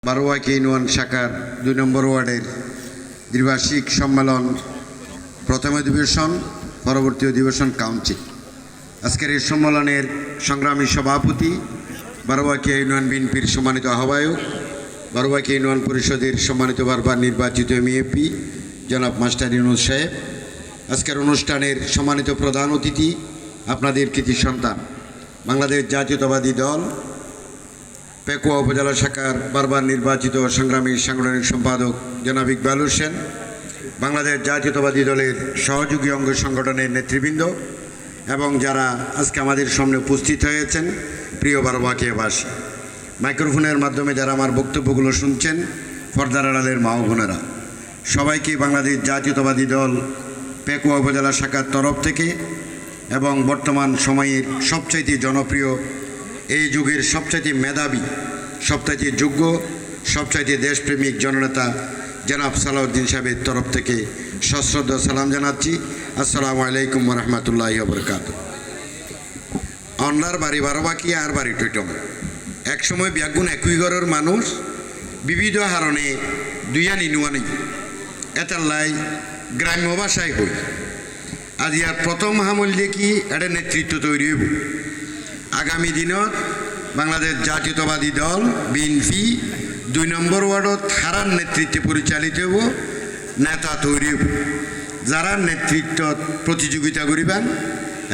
বারোয়াকি union শাখার ২ নম্বর ওয়ার্ডের দ্বিবার্ষিক সম্মেলন প্রথম অধিবেশন পরবর্তী অধিবেশন কাউন্সিল। আজকের এই সম্মেলনের সংগ্রামী সভাপতি বারোয়াকি ইউনিয়ন বিএনপির সম্মানিত আহ্বায়ক, বারোয়াকি ইউনিয়ন পরিষদের সম্মানিত বারবার নির্বাচিত এমপি জনাব মাস্টার ইউনুস সাহেব, আজকের অনুষ্ঠানের সম্মানিত প্রধান অতিথি আপনাদের কৃতি সন্তান বাংলাদেশ জাতীয়তাবাদী দল পেকুয়া উপজেলা শাখার বারবার নির্বাচিত সংগ্রামী সাংগঠনিক সম্পাদক জনাব ইকবাল হোসেন, বাংলাদেশ জাতীয়তাবাদী দলের সহযোগী অঙ্গ সংগঠনের নেতৃবৃন্দ এবং যারা আজকে আমাদের সামনে উপস্থিত হয়েছেন প্রিয় বারোয়াকিয়াবাসী, মাইক্রোফোনের মাধ্যমে যারা আমার বক্তব্যগুলো শুনছেন, পর্দার আড়ালের মা ও বোনেরা, সবাইকে বাংলাদেশ জাতীয়তাবাদী দল পেকুয়া উপজেলা শাখার তরফ থেকে এবং বর্তমান সময়ের সবচাইতে জনপ্রিয়, এই যুগের সবচাইতে মেধাবী, সবচাইতে যোগ্য, সবচাইতে দেশপ্রেমিক জননেতা জনাব সালাউদ্দিন সাহেবের তরফ থেকে সশ্রদ্ধ সালাম জানাচ্ছি। আসসালামু আলাইকুম রহমতুল্লাহি ওয়া বারাকাতুহু। অন্যার বাড়ি বারোবাকি আর বাড়ি টইটম, একসময় ব্যাগুন একই ঘরের মানুষ বিবিধ হারণে দুইয়া নিনুয়া নেই, এতাল্লাই গ্রাম্য ভাষায় হই। আজ ইয়ার প্রথম হামল দেখি এটা নেতৃত্ব তৈরি হইব। আগামী দিনত বাংলাদেশ জাতীয়তাবাদী দল বিএনপি ২ নম্বর ওয়ার্ডত হারার নেতৃত্বে পরিচালিত হব, নেতা তৈরি হব, যারা নেতৃত্বত প্রতিযোগিতা করিবেন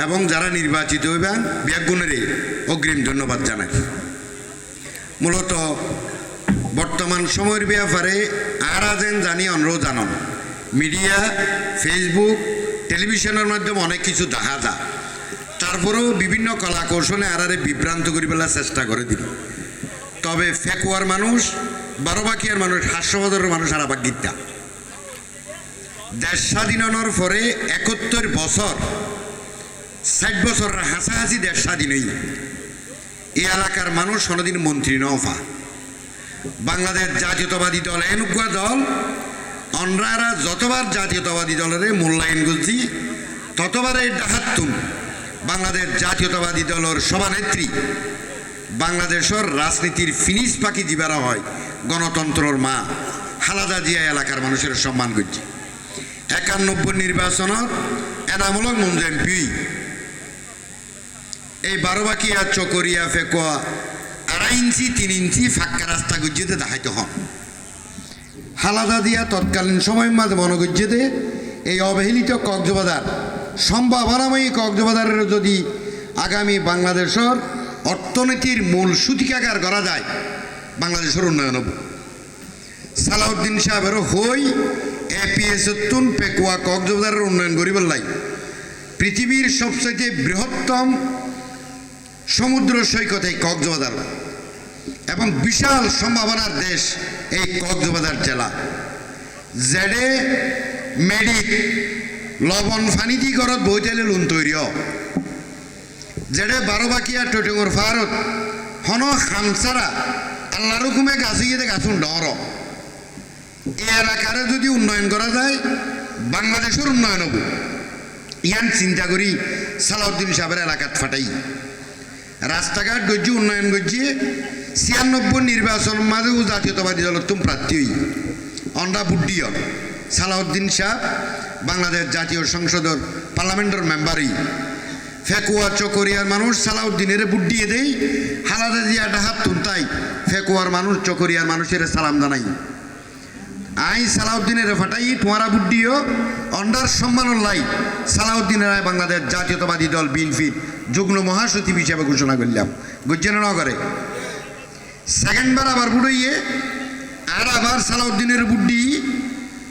এবং যারা নির্বাচিত হইবেন ব্যাগুণের অগ্রিম ধন্যবাদ জানাই। মূলত বর্তমান সময়ের ব্যাপারে আরা যেন জানি অনুরোধ জানান, মিডিয়া, ফেসবুক, টেলিভিশনের মাধ্যমে অনেক কিছু দেখা যায়, তারপরেও বিভিন্ন কলা কৌশলে আরারে বিভ্রান্ত করি ফেলার চেষ্টা করে দিল। তবে ফেকুয়ার মানুষ, বারোবাকিয়ার মানুষ, হাস্যবদরের মানুষ আর আবার গীতা দেশ স্বাধীনের পরে ৭১ বছর, ৬০ বছর হাসাহাসি দেশ স্বাধীনই। এই এলাকার মানুষ কোনোদিন মন্ত্রী নফা। বাংলাদেশ জাতীয়তাবাদী দল এনুকা দল, অন্যরা যতবার জাতীয়তাবাদী দলের মূল্যায়ন করছি ততবার এই ডাহাতুন বাংলাদেশ জাতীয়তাবাদী দলের সভানেত্রী, বাংলাদেশের রাজনীতির ফিনিশ পাখি জিবারা হয় গণতন্ত্রর মা খালেদা জিয়া এলাকার মানুষের সম্মান করছে। ৯১ নির্বাচনত এনামূলক মঞ্জু এমপি এই বারোবাকিয়া, চকরিয়া, ফেকুয়া ২.৫ ইঞ্চি ৩ ইঞ্চি ফাঁকা রাস্তা গুজিতে দেখাইতে হন। খালেদা জিয়া তৎকালীন সময়ের মাঝে মনে করছে এই অবহেলিত কক্সবাজার সম্ভাবনাময়ী কক্সবাজারের যদি আগামী বাংলাদেশের অর্থনীতির মূল সূতিকাগার করা যায়, বাংলাদেশের উন্নয়ন হব। সালাউদ্দিন সাহেবেরও হই এপিএসতুন পেকুয়া কক্সবাজারের উন্নয়ন করিবার লাই পৃথিবীর সবচেয়ে বৃহত্তম সমুদ্র সৈকত এই কক্সবাজার এবং বিশাল সম্ভাবনার দেশ এই কক্সবাজার জেলা। জেডে মেডিক লবণ ফানিদি ঘরত বইতেলে লোন তৈরি যেটা বারোবাকিয়া টৈটঙর ফারত হন খামসারা আল্লাহর হুকুমে গাছিয়ে গাছুন ডর। এই এলাকারে যদি উন্নয়ন করা যায় বাংলাদেশের উন্নয়ন হব, ইয়ান চিন্তা করি সালাউদ্দিন সাহেবের এলাকাত ফাটাই রাস্তাঘাট গজ্জি উন্নয়ন গজ্জি। ৯৬ নির্বাচন মাঝেও জাতীয়তাবাদী দলের তুম প্রার্থী হই অন্ডা বুড্ডি হন। সালাউদ্দিন সাহেব বাংলাদেশ জাতীয় সংসদের পার্লামেন্টের মেম্বারই। ফেকুয়া চকরিয়ার মানুষ সালাউদ্দিনের বুড্ডিয়ে দেই, খালেদা জিয়া ডাহাত তুনতাই ফেকুয়ার মানুষ চকরিয়ার মানুষের সালাম জানাই। আই সালাউদ্দিনের ফাটাই তোমারা বুড্ডিও অন্ডার সম্মান লাই সালাউদ্দিনের আয় বাংলাদেশ জাতীয়তাবাদী দল বিএনপির যুগ্ম মহাসচিব হিসেবে ঘোষণা করলাম। গুজ্জেন নগরে সেকেন্ডবার আবার বুড়িয়ে আর আবার সালাউদ্দিনের বুড্ডি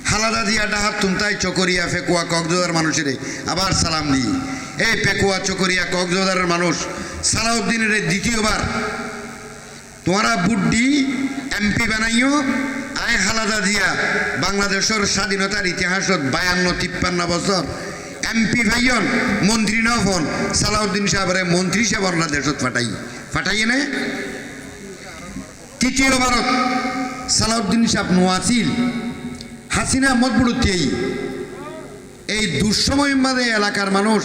খালেদা জিয়া ডাহাত তুনতাই চকরিয়া ফেকুয়া কক্সবাজার মানুষের আবার সালাম দিই। এই পেকুয়া চকরিয়া কক্সবাজারের মানুষ সালাউদ্দিনের দ্বিতীয়বার তোমারা বুড্ডি এমপি বানাইও। আয় খালেদা জিয়া বাংলাদেশের স্বাধীনতার ইতিহাসত ৫২-৫৩ বছর এমপি ভাইয়ন, মন্ত্রী নফন। সালাউদ্দিন সাহেবের মন্ত্রী সাহেব দেশত ফাটাইয়ে নে। তৃতীয়বারত সালাউদ্দিন সাহেব নোয়াছিল, হাসিনা মতবুড়তেই এই দুঃসময়ের মাঝে এলাকার মানুষ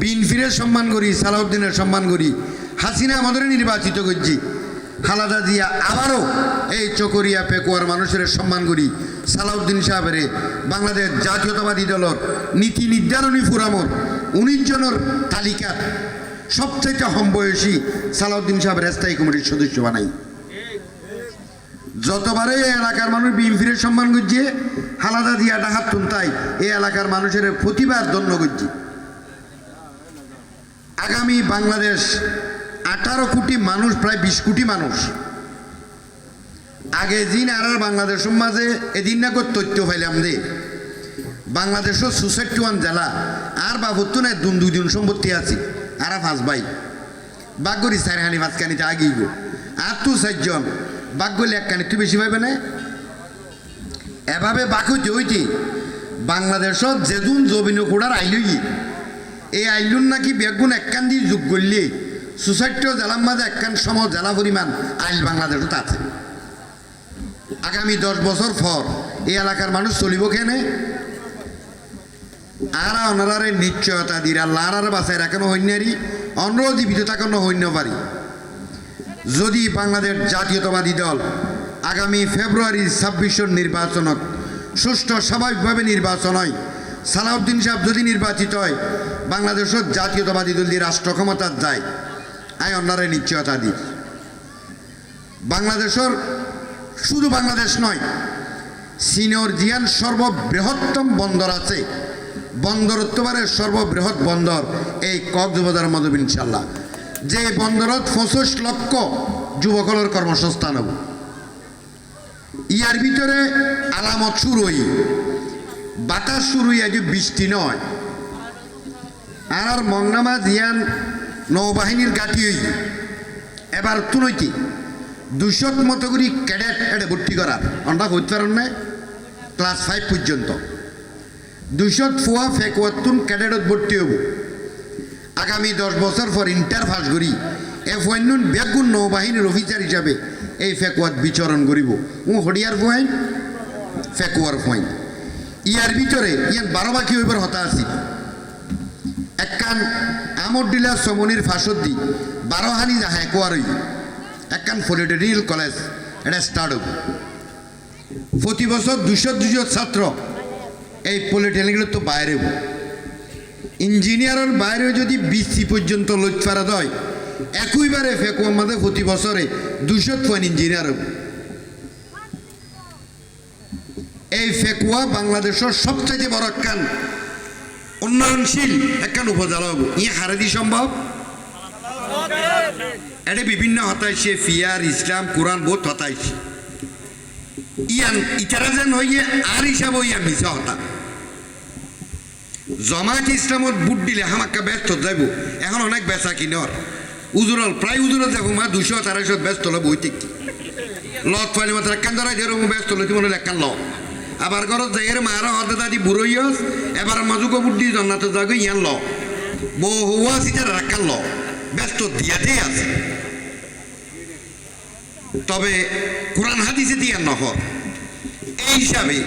বিএনপির সম্মান করি, সালাউদ্দিনের সম্মান করি, হাসিনা আমাদের নির্বাচিত করছি। খালেদা জিয়া আবারও এই চকরিয়া পেকুয়ার মানুষের সম্মান করি সালাউদ্দিন সাহেবের বাংলাদেশ জাতীয়তাবাদী দলের নীতি নির্ধারণী ফোরামর 19 জনের তালিকা সবচেয়ে কম বয়সী সালাউদ্দিন সাহেবের স্থায়ী কমিটির সদস্য বানাই। যতবারে এই এলাকার মানুষ বিএনপির সম্মান করছে, খালেদা জিয়া ডাহাত তুনতাই এই এলাকার মানুষের প্রতিবাদ ধন্য করছে। আগামী বাংলাদেশ 18 কোটি মানুষ, প্রায় 20 কোটি মানুষ আগে দিন আর বাংলাদেশের মাঝে এদিন না করে তথ্য পাইলাম দে বাংলাদেশের 64 জেলা আর বাবুত্তু না দুই দিন সম্পত্তি আছে আর 5 ভাই বাগরি চারহানি মাঝখানিতে আগিয়ে গো আর তো 4 জন বাগলি একখানি তুই বেশি পাইবে না এভাবে বাক হইতে হইতে বাংলাদেশত যেদিন জবিন কোড়ার আইলই এই আইলুন নাকি বেগুন একখান দিয়ে যোগ করলে 64 জেলার মাঝে একখান সম জেলা পরিমাণ আইল বাংলাদেশত আছে। আগামী 10 বছর পর এই এলাকার মানুষ চলিব কেনে আর অনারারে নিশ্চয়তা দিরা লারার বাসায় রাখানো হইনারি অন্য জীবিত থাকানো হইন পারি যদি বাংলাদেশ জাতীয়তাবাদী দল আগামী ফেব্রুয়ারি 26 নির্বাচনত সুষ্ঠু স্বাভাবিকভাবে নির্বাচন হয়, সালাউদ্দিন সাহেব যদি নির্বাচিত হয়, বাংলাদেশের জাতীয়তাবাদী দল দিয়ে রাষ্ট্র ক্ষমতার যায় আই অন্যারে নিশ্চয়তা দিই। বাংলাদেশের শুধু বাংলাদেশ নয়, সিনিয়র জিয়ান সর্ববৃহত্তম বন্দর আছে, বন্দরত্ববারের সর্ববৃহৎ বন্দর এই কক্সবাজার মধ্যে ইনশাল্লাহ, যে বন্দরত 25 লক্ষ যুবকলের কর্মসংস্থান হব। ইয়ার ভিতরে আলামত শুরু হই, বাতাস শুরু হইয়া যে বৃষ্টি নয় আর মংনামা জিয়ান নৌবাহিনীর গাঁটি হই এবার তুলইতি 200 মতো করে ক্যাডেট এটা ভর্তি করার আমরা হইতে পারেন না ক্লাস 5 পর্যন্ত 200 ফুয়া ফেকুয়াতুন ক্যাডেটত ভর্তি হব। আগামী 10 বছর পর ইন্টার পাস করি এফওয়াইনুন বেগুন নৌবাহিনীর অফিসার হিসাবে এই ফেকুয়াত বিচরণ করিব ও হডিয়ার পয়েন্ট ফেকুয়ার পয়েন্ট। ইয়ার ভিতরে ইয়ান 12 বাকি হইবার হতা আছি একখান আমর ডিলা সমনির ফাঁসত দি 12 হানি যা হেকুয়ার হই একখান পলিটেকনিক্যাল কলেজ এটা স্টার্ট হব। প্রতি বছর 200 ছাত্র এই পলিটেকনিক্যাল তো বাইরে হব। ইঞ্জিনিয়ারের বাইরে যদি 20 পর্যন্ত লইতে পারা হয় একইবারে ফেকুয়ার মধ্যে প্রতি বছরে 200 পয়েন্ট ইঞ্জিনিয়ার হব। এই ফেকুয়া বাংলাদেশের সবচেয়ে বড় একখান উন্নয়নশীল একখান উপজেলা হব। ই হারেদি সম্ভব এটা বিভিন্ন হতাইছে ফিয়ার ইসলাম কোরআন বোধ হতাইছে ইয়ান ইতারা যেন হইয়ে আর হিসাব হইয়া মিশা হতা জমায়েত ইসলামত বুট দিলে হামাক্কা ব্যস্ত যাইব এখন অনেক বেচা কিনর উজুরল প্রায় উজুরল দেখো মা 200-250 ব্যস্ত ল বইতে লত পাইলে মাত্র একখান ধরা যেরকম ব্যস্ত লইতে মনে একখান ল আবার ঘরত যাই মারা হতে দাদি বুড়ইয়স এবার মাজুকো বুট দিয়ে জন্নাত যাগো ইয়ান ল বহুয়া সিটার একখান ল ব্যস্ত দিয়াতেই আছে। তবে কোরআন হাদিসে দিয়ে নহর এই হিসাবে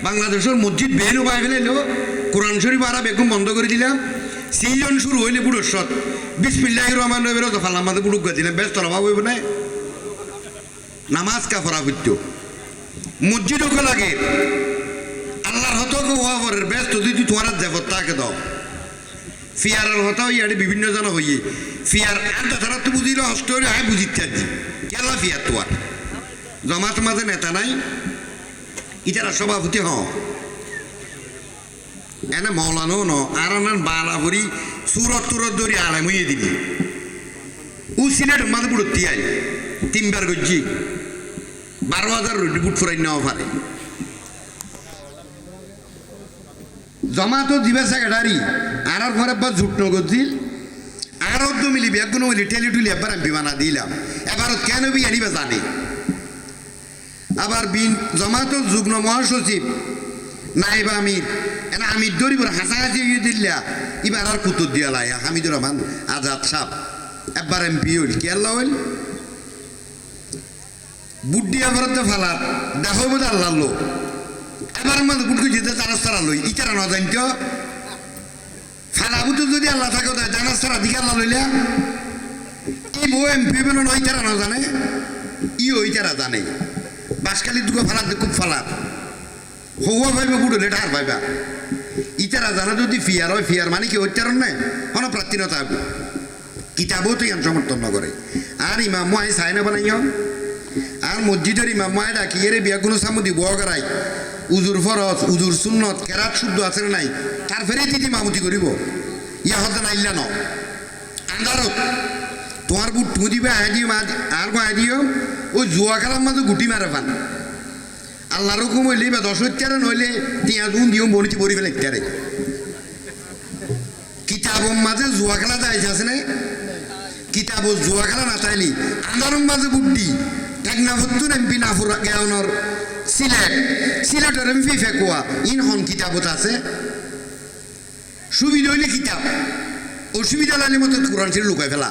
বাংলাদেশের মসজিদ বেহেন পাই ফেলাইল কোরআন শরীফ আরা বেগম বন্ধ করে দিলাম সিজন শুরু হইলে বুড়োর সৎ বিসমিল্লাহির রহমানির রহিম দফাল আমাদের বুড়ুক দিলাম ব্যস্ত অভাব হইব না নামাজ কাফরা হইত মসজিদ ওকে লাগে আল্লাহর হতকে হওয়া পরের ব্যস্ত যদি তোমার যাব তাকে দাও ফিয়ারের হতা হইয়াড়ে বিভিন্ন জন হইয়ে ফিয়ার আনটা তারা তো বুঝিল হস্ত হইলে হ্যাঁ বুঝিতে আছি কেলা ফিয়ার তোমার জমাত মাঝে নেতা নাই ইতারা সভাপতি হ এনে মৌলানো ন আর বানা ভরি সুরত তুরত ধরি আলাম হইয়ে দিবি ও সিলেট মাঝে বুড়তি আই 3 বার গজ্জি 12,000 রুটি বুট ফুরাই নেওয়া পারে জমা তো দিবে সেক্রেটারি আর ঘরে বা ঝুট নগদিল আর তো মিলিবি একগুণ মিলি টেলি টুলি এবার আমি বিমানা দিলাম এবার কেন বি আনিবে জানে আবার বিন জমা তো যুগ্ম মহাসচিব নাইবা আমির এনা আমির ধরিব হাসাহাসি দিল্লা এবার আর কুতুর দিয়া লাই হামিদুর রহমান আজাদ সাহ এবার এমপি হইল কি আল্লাহ হইল বুট দিয়া ভরতে ফালার দেখো বোধ আল্লাহ লো এবার মানে বুটকে যেতে জানাস তারা লই ইটারা না জানিত ফালাবু তো যদি আল্লাহ থাকে জানাস তারা দিকে আল্লাহ লইলা এই বউ এমপি বেন ওই তারা না জানে ই ওই তারা জানে বাসকালি দুটো ফালার খুব ফালার হওয়া ভাইবা বুড়ো রেটা আর ভাইবা ইতারা জানা যদি ফিয়ার হয় ফিয়ার মানে কি উচ্চারণ নেই হন প্রার্থীনতা হবে কিতাবও তো ইয়ান সমর্থন ন করে আর ইমাম মাই সাইনা বানাইও আর মসজিদের ইমাম মায় ডাকি এর বিয়া কোনো সামুদি বহ করাই উজুর ফরজ উজুর সুন্নত কেরাত শুদ্ধ আছে না নাই তার ফেরে দিদি মামুতি করিব ইয়া হতে না ইল্লা ন আন্দারত তোমার বুট তুমি দিবে আয় দিও আর কো আয় দিও ওই জুয়া খেলার মাঝে গুটি মারে পান আল্লাহর হুকুম হইলে বা 10 হত্যারে নইলে তিয়া দুন দিও বনিতে পড়ি ফেলে হত্যারে কিতাবর মাঝে জুয়া খেলা যাইছে আছে না কিতাব জুয়া খেলা না চাইলি আন্দারম মাঝে বুদ্ধি টেকনা ফতুন এমপি না ফুরা গেওনর সিলেটের এমপি ফেকুয়া ইন হন কিতাবত আছে সুবিধা হইলে কিতাব অসুবিধা লাগলে মতো কোরআন শরীফ লুকাই ফেলা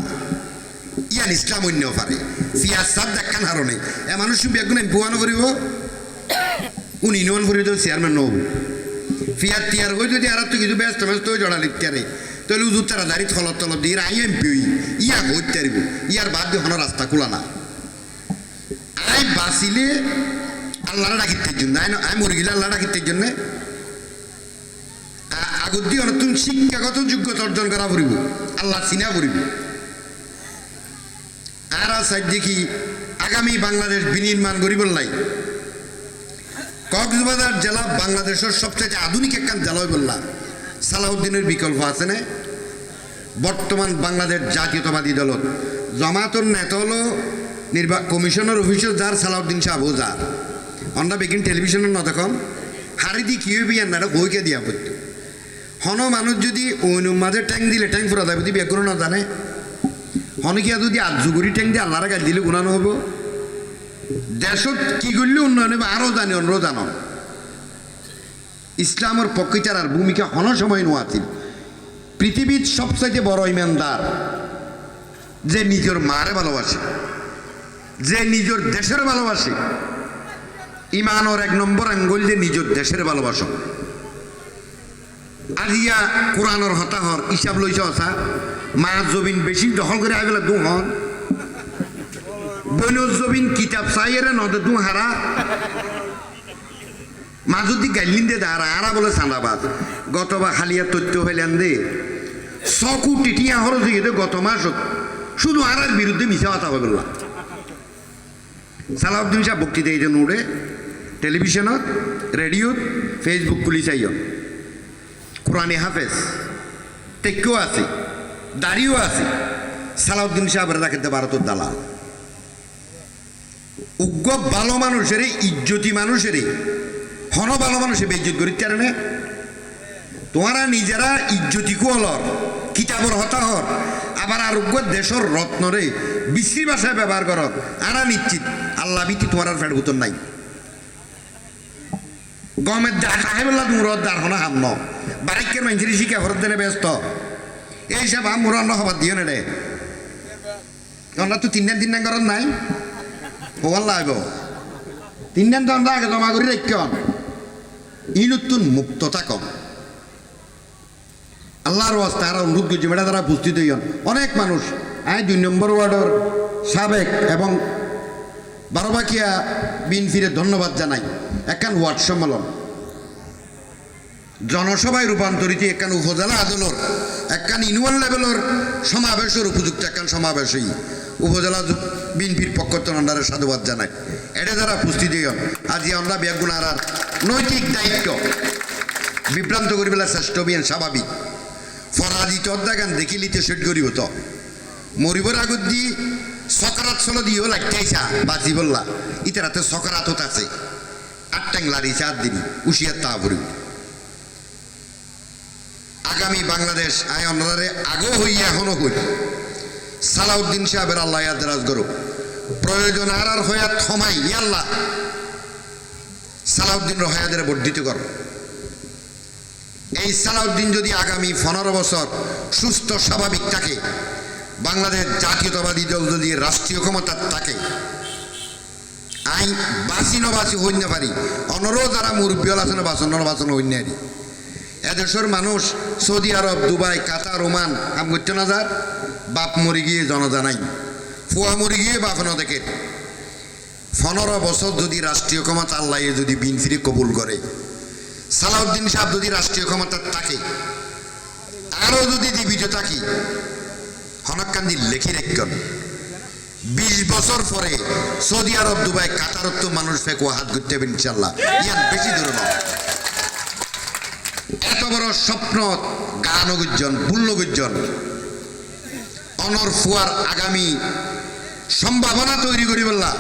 ইয়ান ইসলাম অন্য পারে ফিয়াজ সাদ দেখান হারণে এ মানুষ বেগুন এমপি ওয়ানো করিব উনি নন করি তো চেয়ারম্যান নব ফিয়ার টিয়ার হয়ে যদি আর তো কিছু ব্যস্ত ব্যস্ত হয়ে জড়া লিখতে তাহলে উজুর তারা দাঁড়িয়ে থলত তলত দিয়ে আই এমপি ইয়া হইতে পারিব ইয়ার বাদ দিয়ে হন রাস্তা খোলা না আই বাঁচিলে আল্লাহরা ডাকিতের জন্য আই মরে গেলে আল্লাহ ডাকিতের জন্য আগত দিয়ে নতুন শিক্ষাগত যোগ্যতা অর্জন করা পড়িব আল্লাহ চিনা পড়িব আর সাইড দেখি আগামী বাংলাদেশ বিনির্মাণ গরিবর লাই কক্সবাজার জেলা বাংলাদেশের সবচেয়ে আধুনিক একখান জেলা বললা সালাউদ্দিনের বিকল্প আছে না বর্তমান বাংলাদেশ জাতীয়তাবাদী দল জামাতর নেতা হলো কমিশনার অফিসে যার সালাউদ্দিন সাহেব যার আমরা বেগিন টেলিভিশনের না তখন হারিদি কি হইবি আর না বইকে দিয়া পড়তো হন মানুষ যদি ওই মাঝে ট্যাং দিলে ট্যাং ফুরা যাবে যদি বেগুলো না জানে হনকিয়া যদি আজুগুড়ি ট্যাং দিয়ে আল্লাহরা গাড়ি দিলে গুণানো হবো দেশত কি করলে উন্নয়ন হবে আরও জানি অন্যও জানো ইসলামের পক্ষচার ভূমিকা হন সময় নোয়াছিল পৃথিবীর সবচাইতে বড় ইমানদার যে নিজের মারে ভালোবাসে যে নিজের দেশের ভালোবাসে ইমানের 1 নম্বর আঙ্গুল যে নিজের দেশের ভালোবাসো আজিয়া কোরআনের হতাহর হিসাব লইছ আসা মা জমিন বেশি দখল করে আইবেলা দু হন বৈন জমিন কিতাব চাইয়ের নদে দু হারা মা যদি গাইলিন দে হারা হারা বলে চাঁদাবাদ গতবার হালিয়া তথ্য হইলেন দে চকু টিটিয়া হর দিকে গত মাসত শুধু হারার বিরুদ্ধে মিশা কথা হয়ে গেল সালাউদ্দিন সাহেব বক্তৃতা এই জন্য উড়ে টেলিভিশনত রেডিওত ফেসবুক খুলি চাইও কোরআনে হাফেজ টেক্কেও আছে দাড়িও আছে সালাউদ্দিন সাহেবের রাখতে ভারতের দালাল উগ্র ভালো মানুষের ইজ্জতি মানুষের হন ভালো মানুষের বেইজ্জত করি কারণে তোমারা নিজেরা ইজ্জতি কুয়ালর কিতাবর হতাহর আবার আরোগ্য দেশের রত্নরে বিশ্রী ভাষায় ব্যবহার কর আনা নিশ্চিত আল্লাহ বিতি তোমার আর ফেট ভূতর নাই গমের দাঁড়া তুমি রদ দাঁড় হনা হাম ন বারিকের মানুষের শিখা ভরত দেনে ব্যস্ত এইসব আম মোর অন্য হবার দিও না রে আমরা তো 3 দিন ঘর নাই হওয়ার লাগব 3 দিন তো আমরা আগে জমা করি রাখন ই নতুন মুক্ত থাকম আল্লাহর ওয়াস্তে আর অনুরোধ করছি বেটা তারা উপস্থিত হইন অনেক মানুষ আই 2 নম্বর ওয়ার্ডের সাবেক এবং বারোবাকিয়া বিএনপির ধন্যবাদ জানাই একখান ওয়ার্ড সম্মেলন জনসভায় রূপান্তরিত একখান উপজেলা আদলর একখান ইউনিয়ন লেভেলের সমাবেশের উপযুক্ত একখান সমাবেশই উপজেলা বিএনপির পক্ষ থেকে আন্ডারে সাধুবাদ জানাই এটা যারা উপস্থিত হইন আজি আমরা বেগুনার নৈতিক দায়িত্ব বিভ্রান্ত করি পেলা শ্রেষ্ঠ বিয়ান স্বাভাবিক ফরাজিত অধ্যাগান দেখিলিতে সেট করিব তো মরিবর আগত দি সকারাত চলো দিও লাগতেইছা বাজি বললা ইতারাতে সকারাতত আছে 8 ট্যাং লাড়ি 4 দিন উশিয়ার তা ভরিব আগামী বাংলাদেশ আয় অন্যরে আগো হইয়া এখনো হই সালাউদ্দিন সাহেবের আল্লাহ ইয়াদরাজ করো প্রয়োজন আর হইয়া থমাই আল্লাহ সালাউদ্দিন রহায়াদের বর্ধিত কর এই সালাউদ্দিন যদি আগামী 15 বছর সুস্থ স্বাভাবিক থাকে বাংলাদেশ জাতীয়তাবাদী দল যদি রাষ্ট্রীয় ক্ষমতা থাকে আই বাসি নবাসি হইন না পারি অনরও যারা মুরব্বীল আছে না বাসন বাসন হইন না এদেশের মানুষ সৌদি আরব দুবাই কাতার ওমান আম করতে না যার বাপ মরি গিয়ে জনজানাই ফুয়া মরি গিয়ে বাপ ন দেখে 15 বছর যদি রাষ্ট্রীয় ক্ষমতা আল্লাহ যদি বিএনপি কবুল করে সালাউদ্দিন সাহেব যদি রাষ্ট্রীয় ক্ষমতা থাকে আরও যদি জীবিত থাকি হনকান্দি লেখি রেখন 20 বছর পরে সৌদি আরব দুবাই কাতারত মানুষ ফেকুয়া হাত ঘুরতে হবে ইনশাল্লাহ ইয়ান বেশি দূর নয় এত বড় স্বপ্ন গান গুজ্জন বুল্ল গুজ্জন অনর ফুয়ার আগামী সম্ভাবনা তৈরি করি বললা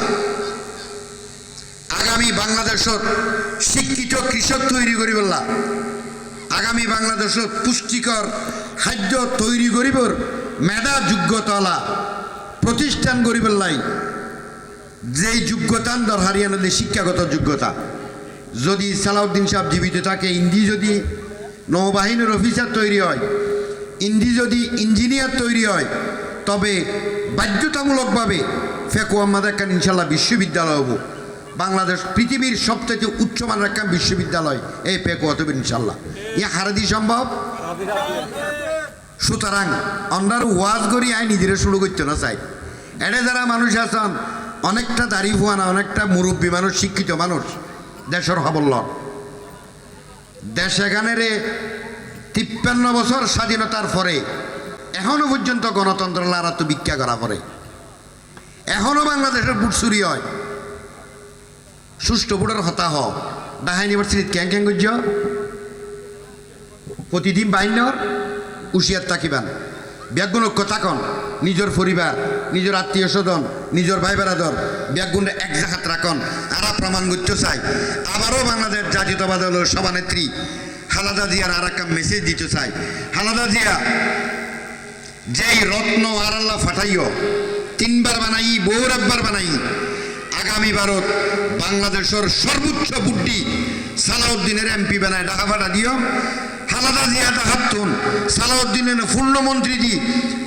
আগামী বাংলাদেশত শিক্ষিত কৃষক তৈরি করি বললা আগামী বাংলাদেশত পুষ্টিকর খাদ্য তৈরি করিবর মেধা যোগ্যতালা প্রতিষ্ঠান গরিবের লাই যেই যোগ্যতান দর হারিয়ানাতে শিক্ষাগত যোগ্যতা যদি সালাউদ্দিন সাহেব জীবিত থাকে ইন্দি যদি নৌবাহিনীর অফিসার তৈরি হয় ইন্দি যদি ইঞ্জিনিয়ার তৈরি হয় তবে বাধ্যতামূলকভাবে ফেকুয়া মাদাক্কান ইনশাল্লাহ বিশ্ববিদ্যালয় হব বাংলাদেশ পৃথিবীর সবথেকে উচ্চমানের একটা বিশ্ববিদ্যালয় এই ফেকুয়া তবে ইনশাল্লাহ ইয়া হারাদি সম্ভব সুতরাং অন্ডার ওয়াজ করি আই নিজেরা শুরু করতে না চাই এনে যারা মানুষ আছেন অনেকটা দাড়ি ফুয়া না অনেকটা মুরব্বী মানুষ শিক্ষিত মানুষ দেশের হবল দেশ এখানের 53 বছর স্বাধীনতার পরে এখনো পর্যন্ত গণতন্ত্র লারাত ভিক্ষা করা পরে এখনো বাংলাদেশের বুট চুরি হয় সুষ্ঠু বুটের হতা হ ঢাকা ইউনিভার্সিটিত ক্যাং ক্যাং করছ প্রতিদিন বাহিনীর উশিয়ার তাকিবান ব্যাগুণক্য তাকন নিজের পরিবার নিজের আত্মীয় স্বজন নিজের ভাই বেড়াদর ব্যাগুণ এক জাহাত রাখন আরা প্রমাণ করতে চাই আবারও বাংলাদেশ জাতীয়তাবাদ দলের সভানেত্রী খালেদা জিয়ার আর একটা মেসেজ দিতে চাই খালেদা জিয়া যেই রত্ন আর আল্লাহ ফাটাইও 3 বার বানাই বহুর একবার বানাই আগামী ভারত বাংলাদেশের সর্বোচ্চ বুদ্ধি সালাউদ্দিনের এমপি বানায় ঢাকা ফাটা দিও খালেদা জিয়া হাতুন সালাউদ্দিনের পূর্ণমন্ত্রী দি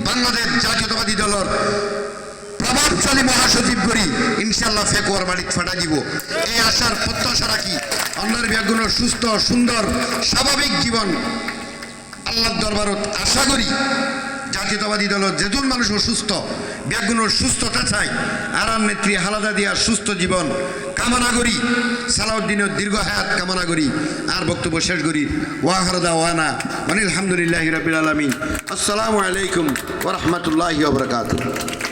বাংলাদেশ জাতীয়তাবাদী দলের প্রভাবশালী মহাসচিব করি ইনশাল্লাহ ফেকুয়ার বাড়িতে ফাটা দিব এই আশার প্রত্যাশা রাখি অন্যের ব্যাগুণ সুস্থ সুন্দর স্বাভাবিক জীবন আল্লাহর দরবারত আশা করি জাতীয়তাবাদী দলের যেজন মানুষ অসুস্থ ব্যাগুণ সুস্থতা চাই আর নেত্রী খালেদা জিয়ার সুস্থ জীবন কামনা করি সালাউদ্দিনের দীর্ঘ হায়াত কামনা করি আর বক্তব্য শেষ করি ওয়াহরদা ওয়ানা আলহামদুলিল্লাহি রাব্বিল আলামিন আসসালামু আলাইকুম ওয়া রাহমাতুল্লাহি ওয়া বারাকাতুহু